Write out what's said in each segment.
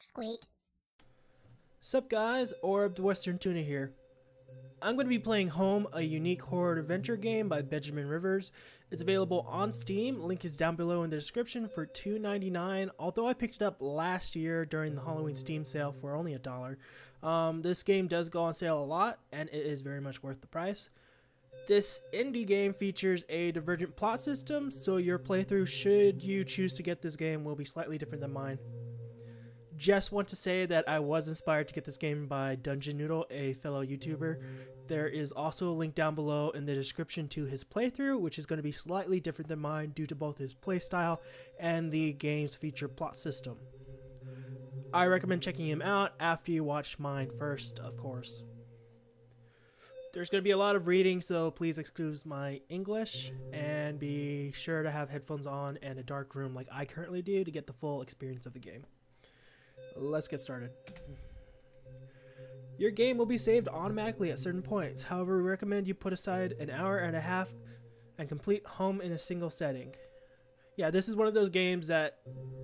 Squeak. Sup guys, Oreb the westerntuna here. I'm going to be playing Home, a unique horror adventure game by Benjamin Rivers. It's available on Steam, link is down below in the description for $2.99, although I picked it up last year during the Halloween Steam sale for only $1. This game does go on sale a lot, and it is very much worth the price. This indie game features a divergent plot system, so your playthrough, should you choose to get this game, will be slightly different than mine. Just want to say that I was inspired to get this game by Dungeon Noodle, a fellow YouTuber. There is also a link down below in the description to his playthrough, which is going to be slightly different than mine due to both his playstyle and the game's feature plot system. I recommend checking him out after you watch mine first, of course. There's going to be a lot of reading, so please excuse my English, and be sure to have headphones on and a dark room like I currently do to get the full experience of the game. Let's get started. Your game will be saved automatically at certain points. However, we recommend you put aside an hour and a half and complete Home in a single setting. Yeah, this is one of those games that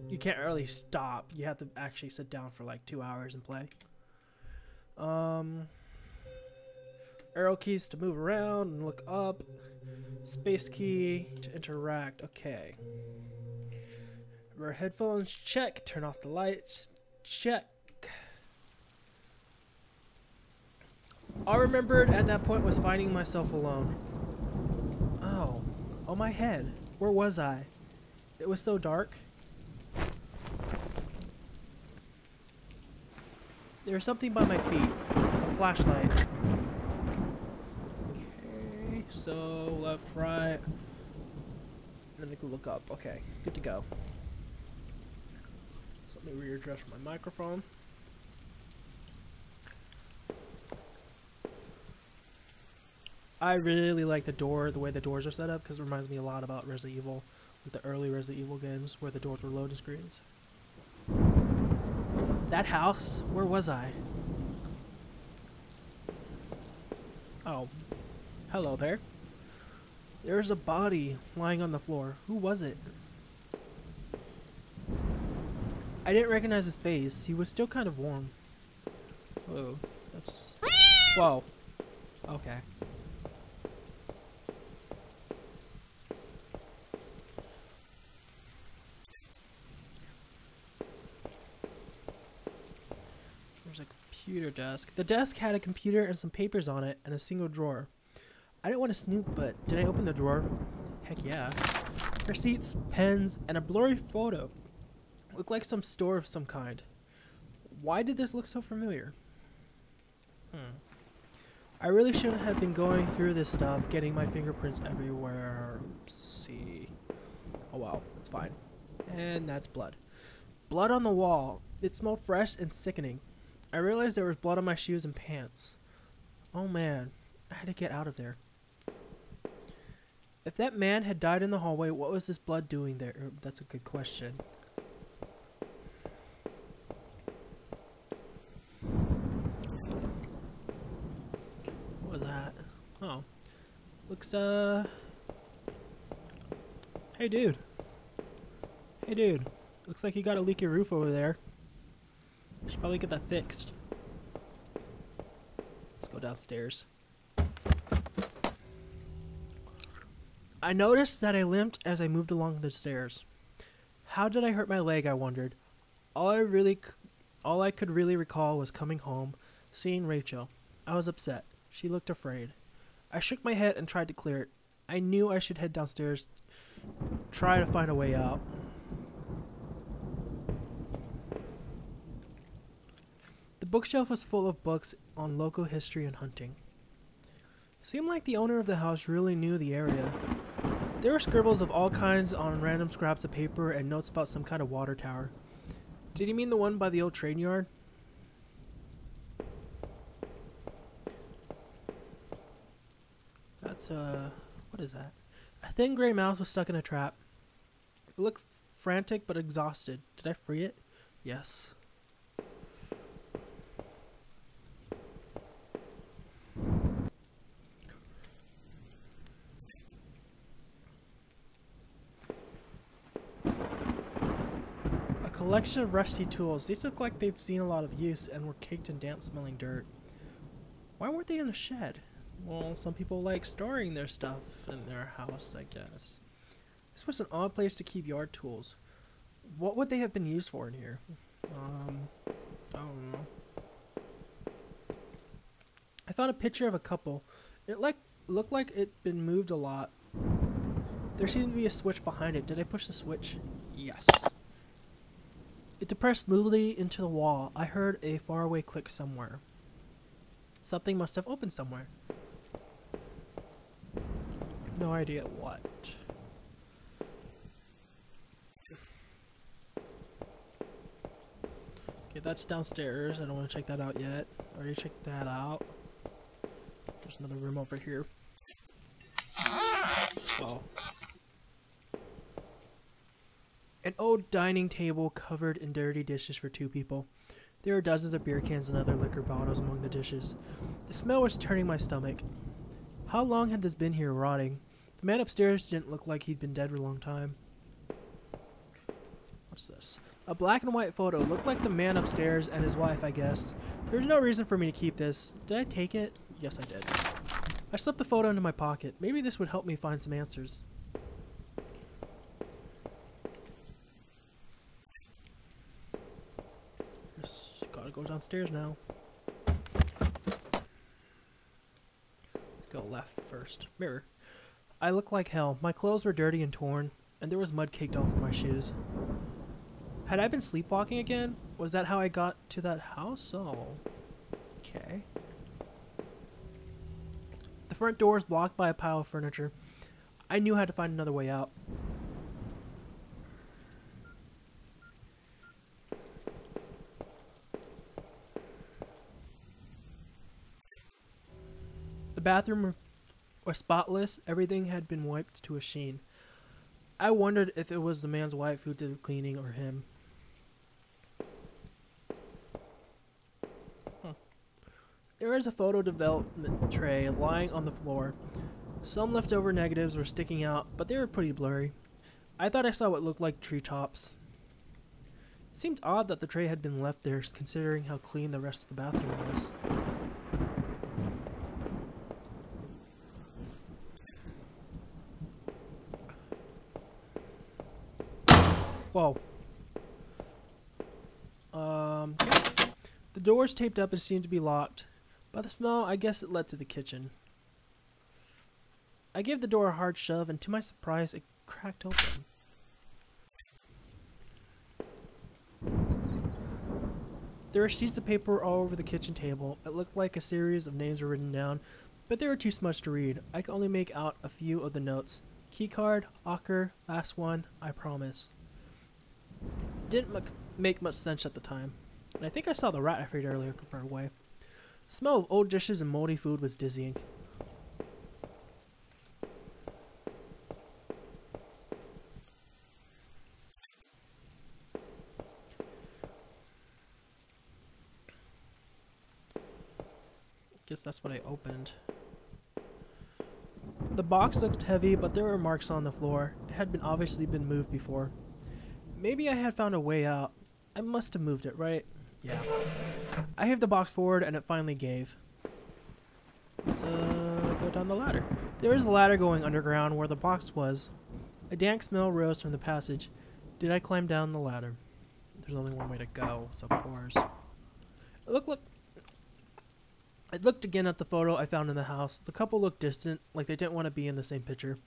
you can't really stop. You have to actually sit down for like 2 hours and play. Arrow keys to move around and look up. Space key to interact. Okay. Wear headphones. Check. Turn off the lights. Check. All I remembered at that point was finding myself alone. Oh my head. Where was I? It was so dark. There was something by my feet. A flashlight. Okay, so left, right. Then we can look up. Okay, good to go. Let me readjust my microphone. I really like the way the doors are set up, because it reminds me a lot about Resident Evil, with the early Resident Evil games where the doors were loading screens. That house? Where was I? Oh, hello there. There's a body lying on the floor. Who was it? I didn't recognize his face. He was still kind of warm. Whoa, that's... Whoa. Okay. There's a computer desk. The desk had a computer and some papers on it and a single drawer. I didn't want to snoop, but did I open the drawer? Heck yeah. Receipts, pens, and a blurry photo. Looked like some store of some kind. Why did this look so familiar? I really shouldn't have been going through this stuff, getting my fingerprints everywhere. Let's see. Oh wow, it's fine. And that's blood. Blood on the wall. It smelled fresh and sickening. I realized there was blood on my shoes and pants. Oh man, I had to get out of there. If that man had died in the hallway, what was this blood doing there? That's a good question. What was that? Oh. Looks, Hey, dude. Hey, dude. Looks like you got a leaky roof over there. Should probably get that fixed. Let's go downstairs. I noticed that I limped as I moved along the stairs. How did I hurt my leg, I wondered. All I could really recall was coming home, seeing Rachel. I was upset. She looked afraid. I shook my head and tried to clear it. I knew I should head downstairs, try to find a way out. The bookshelf was full of books on local history and hunting. Seemed like the owner of the house really knew the area. There were scribbles of all kinds on random scraps of paper and notes about some kind of water tower. Did he mean the one by the old train yard? That's, what is that? A thin gray mouse was stuck in a trap. It looked frantic but exhausted. Did I free it? Yes. collection of rusty tools. These look like they've seen a lot of use and were caked in damp smelling dirt. Why weren't they in a shed? Well, some people like storing their stuff in their house, I guess. This was an odd place to keep yard tools. What would they have been used for in here? I don't know. I found a picture of a couple. It looked like it'd been moved a lot. There seemed to be a switch behind it. Did I push the switch? Yes. It depressed smoothly into the wall. I heard a faraway click somewhere. Something must have opened somewhere. No idea what. Okay, that's downstairs. I don't want to check that out yet. I already checked that out. There's another room over here. Whoa. An old dining table covered in dirty dishes for 2 people. There were dozens of beer cans and other liquor bottles among the dishes. The smell was turning my stomach. How long had this been here rotting? The man upstairs didn't look like he'd been dead for a long time. What's this? A black and white photo. Looked like the man upstairs and his wife, I guess. There's no reason for me to keep this. Did I take it? Yes, I did. I slipped the photo into my pocket. Maybe this would help me find some answers. Just gotta go downstairs now. Let's go left first. Mirror. I look like hell. My clothes were dirty and torn, and there was mud caked all over my shoes. Had I been sleepwalking again? Was that how I got to that house? Oh. Okay. The front door is blocked by a pile of furniture. I knew how to find another way out. The bathroom was spotless. Everything had been wiped to a sheen. I wondered if it was the man's wife who did the cleaning or him. There is a photo development tray lying on the floor. Some leftover negatives were sticking out, but they were pretty blurry. I thought I saw what looked like treetops. It seemed odd that the tray had been left there, considering how clean the rest of the bathroom was. Whoa. Okay. The doors taped up and seemed to be locked. By the smell, I guess it led to the kitchen. I gave the door a hard shove, and to my surprise, it cracked open. There were sheets of paper all over the kitchen table. It looked like a series of names were written down, but they were too smudged to read. I could only make out a few of the notes. Keycard, Ocker, last one, I promise. Didn't make much sense at the time. And I think I saw the rat I freed earlier come far away. The smell of old dishes and moldy food was dizzying. Guess that's what I opened. The box looked heavy, but there were marks on the floor. It had obviously been moved before. Maybe I had found a way out. I must have moved it, right? Yeah. I heaved the box forward and it finally gave. Let's go down the ladder. There is a ladder going underground where the box was. A dank smell rose from the passage. Did I climb down the ladder? There's only one way to go, so of course. I looked again at the photo I found in the house. The couple looked distant, like they didn't want to be in the same picture.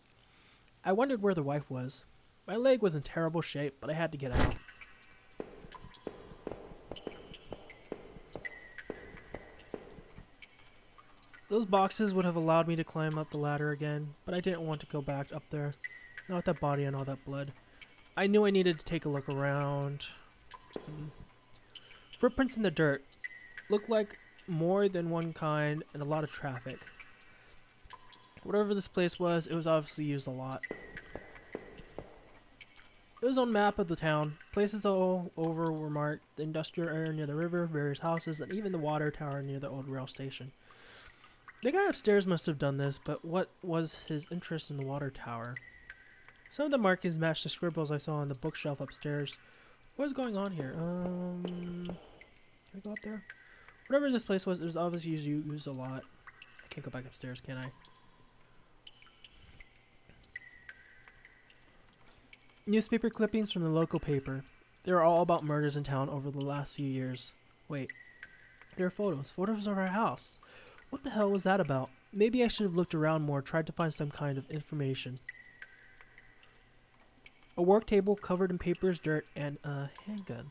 I wondered where the wife was. My leg was in terrible shape, but I had to get out. Those boxes would have allowed me to climb up the ladder again, but I didn't want to go back up there. Not with that body and all that blood. I knew I needed to take a look around. Footprints in the dirt. Looked like more than one kind and a lot of traffic. Whatever this place was, it was obviously used a lot. It was on a map of the town. Places all over were marked. The industrial area near the river, various houses, and even the water tower near the old rail station. The guy upstairs must have done this, but what was his interest in the water tower? Some of the markings matched the scribbles I saw on the bookshelf upstairs. What is going on here? Can I go up there? Whatever this place was, it was obviously used a lot. I can't go back upstairs, can I? Newspaper clippings from the local paper. They were all about murders in town over the last few years. Wait. There are photos. Photos of our house. What the hell was that about? Maybe I should have looked around more, tried to find some kind of information. A work table covered in papers, dirt, and a handgun.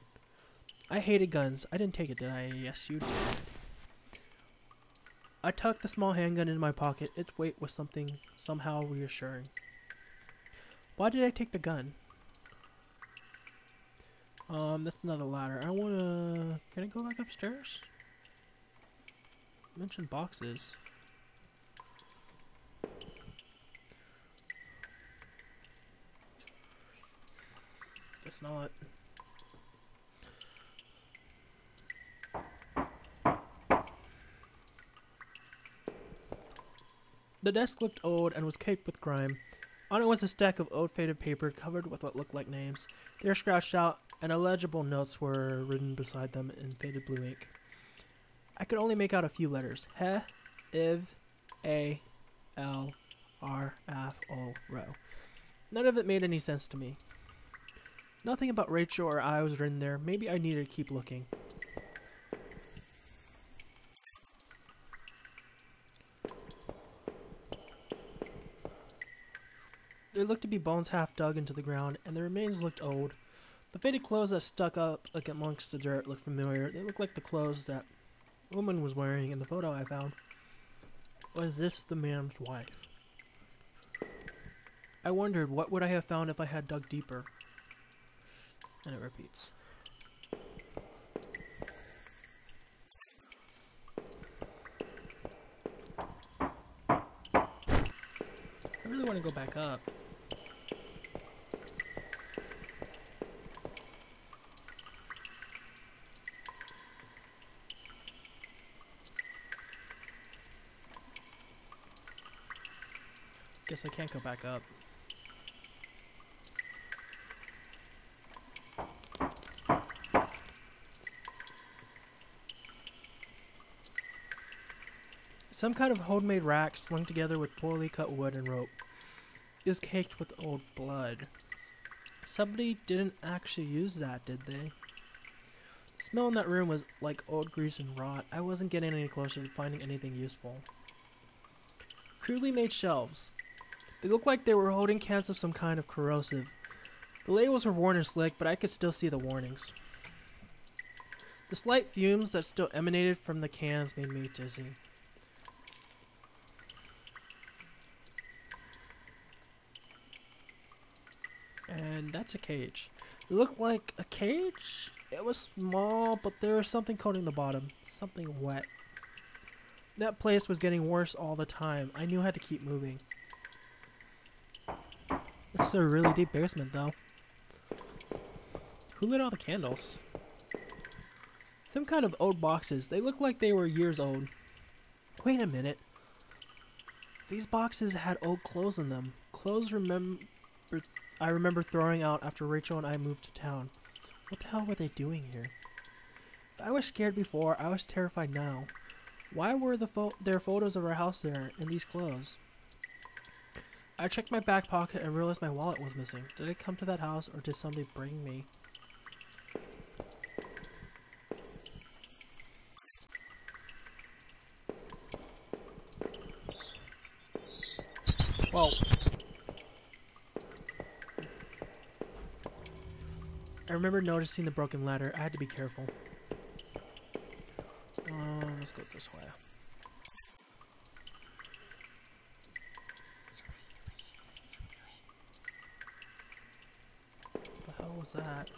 I hated guns. I didn't take it, did I? Yes, you did. I tucked the small handgun in my pocket. Its weight was somehow reassuring. Why did I take the gun? That's another ladder. Can I go back upstairs? Mention boxes. Guess not. The desk looked old and was caked with grime. On it was a stack of old faded paper covered with what looked like names. They were scratched out, and illegible notes were written beside them in faded blue ink. I could only make out a few letters. He, Iv, A, L, R, F, O, Ro. None of it made any sense to me. Nothing about Rachel or I was written there. Maybe I needed to keep looking. There looked to be bones half dug into the ground, and the remains looked old. The faded clothes that stuck up like amongst the dirt looked familiar. They looked like the clothes that a woman was wearing in the photo I found. Was this the man's wife? I wondered, what would I have found if I had dug deeper? And it repeats. I really want to go back up. Guess I can't go back up. Some kind of homemade rack slung together with poorly cut wood and rope. It was caked with old blood. Somebody didn't actually use that, did they? The smell in that room was like old grease and rot. I wasn't getting any closer to finding anything useful. Crudely made shelves. They looked like they were holding cans of some kind of corrosive. The labels were worn and slick, but I could still see the warnings. The slight fumes that still emanated from the cans made me dizzy. And that's a cage. It looked like a cage? It was small, but there was something coating the bottom. Something wet. That place was getting worse all the time. I knew I had to keep moving. This is a really deep basement, though. Who lit all the candles? Some kind of old boxes. They look like they were years old. Wait a minute. These boxes had old clothes in them. Clothes I remember throwing out after Rachel and I moved to town. What the hell were they doing here? If I was scared before, I was terrified now. Why were there photos of our house there in these clothes? I checked my back pocket and realized my wallet was missing. Did I come to that house or did somebody bring me? Whoa. I remember noticing the broken ladder. I had to be careful. Let's go this way. What the hell was that?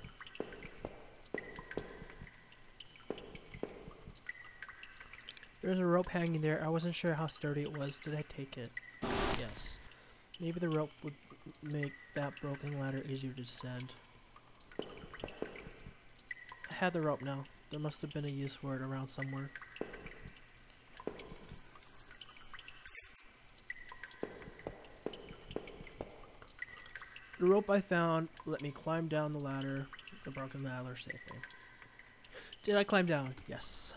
There's a rope hanging there. I wasn't sure how sturdy it was. Did I take it? Yes. Maybe the rope would make that broken ladder easier to descend. I had the rope now. There must have been a use for it around somewhere. The rope I found let me climb down the ladder. the broken ladder safely. Did I climb down? Yes.